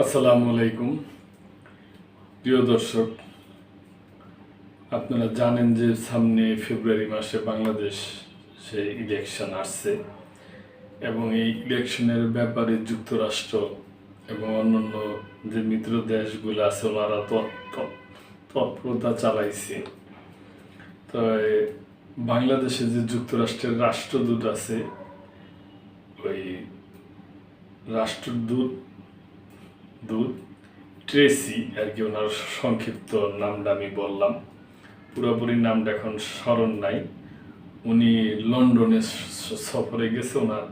আসসালামু আলাইকুম প্রিয় দর্শক, আপনারা জানেন যে সামনে ফেব্রুয়ারি মাসে বাংলাদেশে ইলেকশন আসছে এবং এই ইলেকশনের ব্যাপারে যুক্তরাষ্ট্র এবং অন্যান্য যে মিত্র দেশগুলো আছে ওনারা তৎপরতা চালাইছে। তো বাংলাদেশে যে যুক্তরাষ্ট্রের রাষ্ট্রদূত আছে, ওই রাষ্ট্রদূত ট্রেসি আর কি, ওনার সংক্ষিপ্ত নামটা আমি বললাম, পুরোপুরি নামটা এখন স্মরণ নাই। উনি লন্ডনে সফরে গেছে ওনার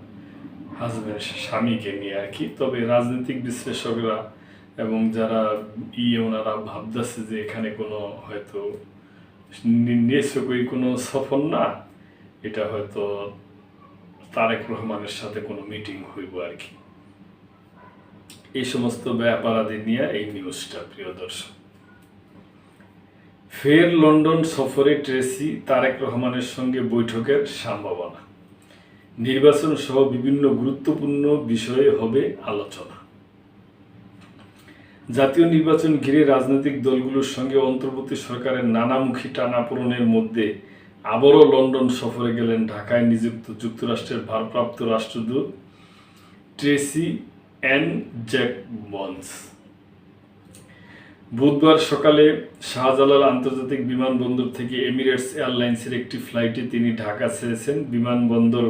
হাজব্যান্ড স্বামীকে নিয়ে আর কি। তবে রাজনৈতিক বিশ্লেষকরা এবং যারা ওনারা ভাবতেছে যে এখানে কোনো হয়তো নিশ্চয়ই কোনো সফর না, এটা হয়তো তারেক রহমানের সাথে কোনো মিটিং হইব আর কি। এই সমস্ত ব্যাপারাদি নিয়ে এই নিউজটা, প্রিয় দর্শক। ফের লন্ডন সফরে ট্রেসি, তারেক রহমানের সঙ্গে বৈঠকের সম্ভাবনা। নির্বাচন সহ বিভিন্ন গুরুত্বপূর্ণ বিষয়ে হবে আলোচনা। জাতীয় নির্বাচন ঘিরে রাজনৈতিক দলগুলোর সঙ্গে অন্তর্বর্তী সরকারের নানামুখী টানাপোড়েনের মধ্যে আবারও লন্ডন সফরে গেলেন ঢাকায় নিযুক্ত যুক্তরাষ্ট্রের ভারপ্রাপ্ত রাষ্ট্রদূত ট্রেসি অ্যান জ্যাকবন্স। বুধবার সকালে শাহজালাল আন্তর্জাতিক বিমানবন্দর থেকে এমিরেটস এয়ারলাইন্সের একটি ফ্লাইটে তিনি ঢাকা ছেড়েছেন। বিমানবন্দর,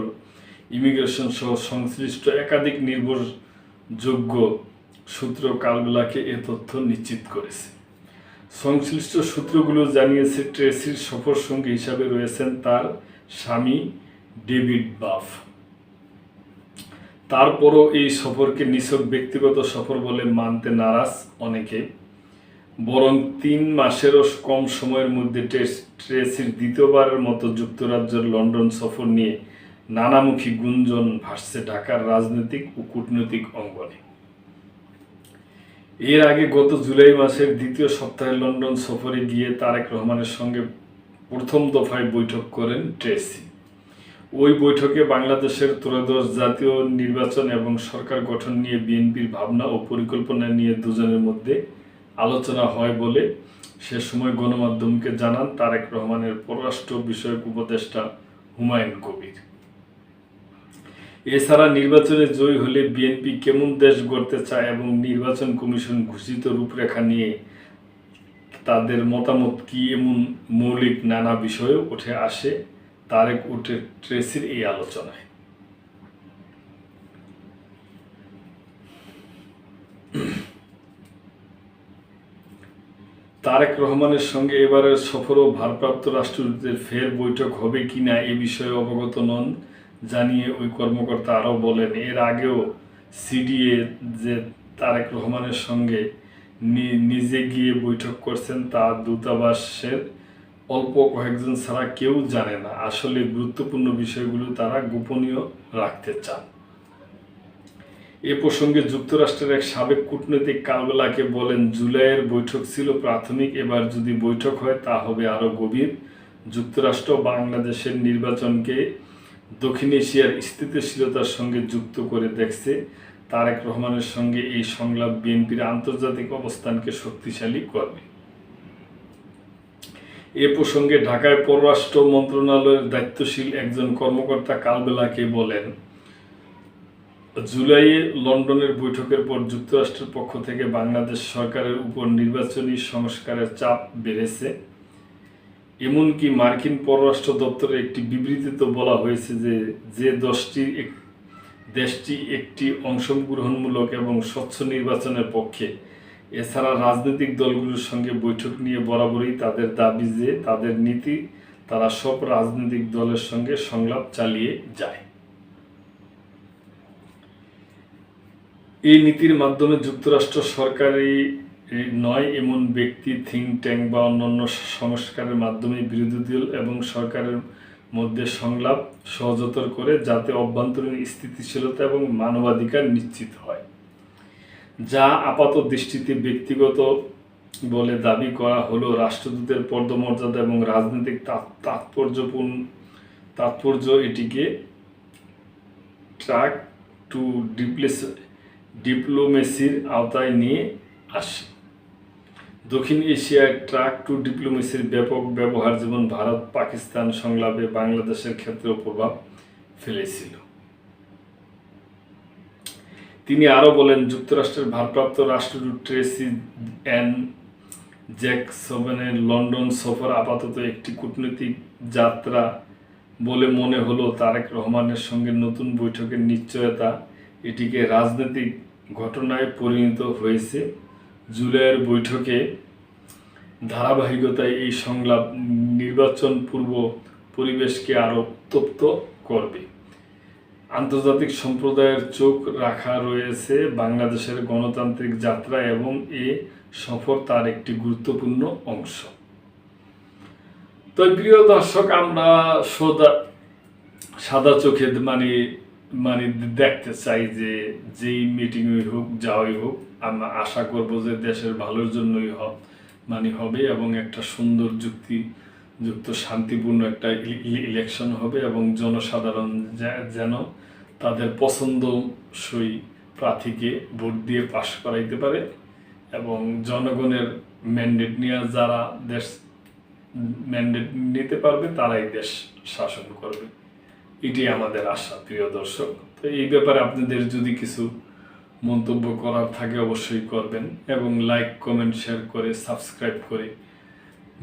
ইমিগ্রেশন সহ সংশ্লিষ্ট একাধিক নির্ভরযোগ্য সূত্র কালবেলাকে এ তথ্য নিশ্চিত করেছে। সংশ্লিষ্ট সূত্রগুলো জানিয়েছে ট্রেসির সফর সঙ্গী হিসাবে রয়েছেন তার স্বামী ডেভিড বাফ। তারপরও এই সফরকে নিছক ব্যক্তিগত সফর বলে মানতে নারাজ অনেকে, বরং 3 মাসেরও কম সময়ের মধ্যে ট্রেসির দ্বিতীয়বারের মতো যুক্তরাজ্যের লন্ডন সফর নিয়ে নানামুখী গুঞ্জন ভাসছে ঢাকার রাজনৈতিক ও কূটনৈতিক অঙ্গনে। এর আগে গত জুলাই মাসের দ্বিতীয় সপ্তাহে লন্ডন সফরে গিয়ে তারেক রহমানের সঙ্গে প্রথম দফায় বৈঠক করেন ট্রেসি। ওই বৈঠকে বাংলাদেশের ত্রয়োদশ জাতীয় নির্বাচন এবং সরকার গঠন নিয়ে বিএনপির ভাবনা ও পরিকল্পনা নিয়ে দুজনের মধ্যে আলোচনা হয় বলে সে সময় গণমাধ্যমকে জানান তারেক রহমানের পররাষ্ট্র বিষয়ক উপদেষ্টা হুমায়ুন কবির। এছাড়া নির্বাচনে জয়ী হলে বিএনপি কেমন দেশ গড়তে চায় এবং নির্বাচন কমিশন ঘোষিত রূপরেখা নিয়ে তাদের মতামত কি, এমন মৌলিক নানা বিষয়ে উঠে আসে তারেক ও ট্রেসির এই আলোচনায়। তারেক রহমানের সঙ্গে এবারের সফর ও ভারপ্রাপ্ত রাষ্ট্রদূতের ফের বৈঠক হবে কিনা এ বিষয়ে অবগত নন জানিয়ে ওই কর্মকর্তা আরও বলেন, এর আগেও সিডিএ যে তারেক রহমানের সঙ্গে নিজে গিয়ে বৈঠক করছেন তা দূতাবাসের অল্প কয়েকজন ছাড়া কেউ জানে না। আসলে গুরুত্বপূর্ণ বিষয়গুলো তারা গোপনীয় রাখতে চান। এ প্রসঙ্গে যুক্তরাষ্ট্রের এক সাবেক কূটনৈতিক কালবেলাকে বলেন, জুলাইয়ের বৈঠক ছিল প্রাথমিক, এবার যদি বৈঠক হয় তা হবে আরও গভীর। যুক্তরাষ্ট্র বাংলাদেশের নির্বাচনকে দক্ষিণ এশিয়ার স্থিতিশীলতার সঙ্গে যুক্ত করে দেখছে। তারেক রহমানের সঙ্গে এই সংলাপ বিএনপির আন্তর্জাতিক অবস্থানকে শক্তিশালী করবে। এ প্রসঙ্গে ঢাকায় পররাষ্ট্র মন্ত্রণালয়ের দায়িত্বশীল একজন কর্মকর্তা কালবেলাকে বলেন, জুলাইয়ে লন্ডনের বৈঠকের পর যুক্তরাষ্ট্রের পক্ষ থেকে বাংলাদেশ সরকারের উপর নির্বাচনী সংস্কারের চাপ বেড়েছে। এমনকি মার্কিন পররাষ্ট্র দপ্তরের একটি বিবৃতিতে বলা হয়েছে যে দেশটি একটি অংশগ্রহণমূলক এবং স্বচ্ছ নির্বাচনের পক্ষে। এছাড়া রাজনৈতিক দলগুলোর সঙ্গে বৈঠক নিয়ে বরাবরই তাদের দাবি যে তাদের নীতি তারা সব রাজনৈতিক দলের সঙ্গে সংলাপ চালিয়ে যায়। এই নীতির মাধ্যমে যুক্তরাষ্ট্র সরকারি নয় এমন ব্যক্তি, থিঙ্ক ট্যাঙ্ক বা অন্যান্য সংস্কারের মাধ্যমে বিরোধী দল এবং সরকারের মধ্যে সংলাপ সহজতর করে, যাতে অভ্যন্তরীণ স্থিতিশীলতা এবং মানবাধিকার নিশ্চিত হয়। যা আপাত দৃষ্টিতে ব্যক্তিগত বলে দাবি করা হলেও রাষ্ট্রদূতের পদমর্যাদা এবং রাজনৈতিক তাৎপর্য এটিকে ট্র্যাক টু ডিপ্লোমেসির আওতায় নিয়ে আসে। দক্ষিণ এশিয়ায় ট্রাক টু ডিপ্লোমেসির ব্যাপক ব্যবহার যেমন ভারত পাকিস্তান সংলাপে বাংলাদেশের ক্ষেত্রেও প্রভাব ফেলেছিল। তিনি আরও বলেন, যুক্তরাষ্ট্রের ভারপ্রাপ্ত রাষ্ট্রদূত ট্রেসি অ্যান জ্যাকসনের লন্ডন সফর আপাতত একটি কূটনৈতিক যাত্রা বলে মনে হলো তারেক রহমানের সঙ্গে নতুন বৈঠকের নিশ্চয়তা এটিকে রাজনৈতিক ঘটনায় পরিণত হয়েছে। জুলাইয়ের বৈঠকে ধারাবাহিকতায় এই সংলাপ নির্বাচন পূর্ব পরিবেশকে আরও উত্তপ্ত করবে। আন্তর্জাতিক সম্প্রদায়ের চোখ রাখা রয়েছে বাংলাদেশের গণতান্ত্রিক যাত্রা এবং এ সফর তার একটি গুরুত্বপূর্ণ অংশ। তো প্রিয় দর্শক, আমরা সাদা চোখে মানে দেখতে চাই যে যেই মিটিংই হোক যাওয়াই হোক, আমরা আশা করব যে দেশের ভালোর জন্যই হবে এবং একটা সুন্দর যুক্ত শান্তিপূর্ণ একটা ইলেকশন হবে এবং জনসাধারণ যেন তাদের পছন্দসই প্রার্থীকে ভোট দিয়ে পাশ করাইতে পারে এবং জনগণের ম্যান্ডেট নিয়ে যারা ম্যান্ডেট নিতে পারবে তারাই দেশ শাসন করবে। এটাই আমাদের আশা প্রিয় দর্শক। তো এই ব্যাপারে আপনাদের যদি কিছু মন্তব্য করার থাকে অবশ্যই করবেন এবং লাইক কমেন্ট শেয়ার করে সাবস্ক্রাইব করে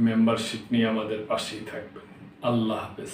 মেম্বারশিপ নিয়ে আমাদের পাশেই থাকবেন। আল্লাহ হাফেজ।